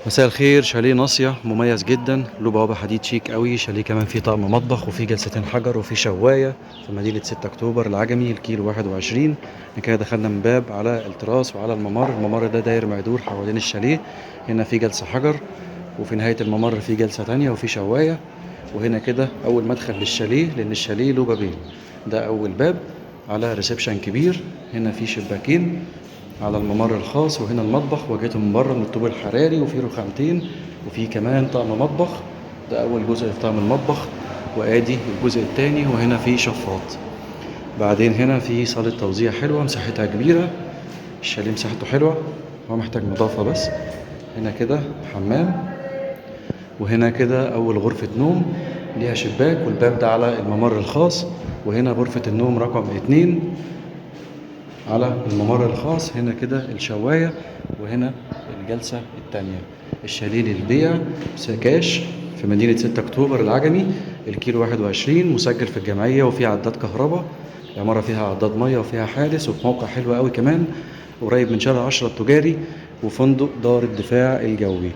مساء الخير. شاليه ناصية مميز جدا، له بوابة حديد شيك قوي. شاليه كمان فيه طقم مطبخ وفيه جلستين حجر وفيه شواية في مدينة 6 أكتوبر العجمي، الكيلو 21. احنا كده دخلنا من باب على التراس وعلى الممر ده داير ما يدور حوالين الشاليه. هنا في جلسة حجر، وفي نهاية الممر في جلسة تانية وفي شواية. وهنا كده أول مدخل للشاليه، لأن الشاليه له بابين. ده أول باب على ريسبشن كبير. هنا في شباكين على الممر الخاص، وهنا المطبخ واجهته من بره من الطوب الحراري وفي رخامتين وفي كمان طقم مطبخ. ده أول جزء في طقم المطبخ، وآدي الجزء التاني. وهنا في شفاط. بعدين هنا في صالة توزيع حلوة مساحتها كبيرة. الشاليه مساحته حلوة، هو محتاج نظافة بس. هنا كده حمام، وهنا كده أول غرفة نوم ليها شباك، والباب ده على الممر الخاص. وهنا غرفة النوم رقم 2 على الممر الخاص. هنا كده الشواية، وهنا الجلسة التانية. الشاليه للبيع سكاش في مدينة 6 أكتوبر العجمي، الكيلو 21، مسجل في الجمعية وفيه عداد كهرباء. العمارة فيها عداد مية وفيها حارس، وفي موقع حلو قوي كمان، قريب من شارع 10 التجاري وفندق دار الدفاع الجوي.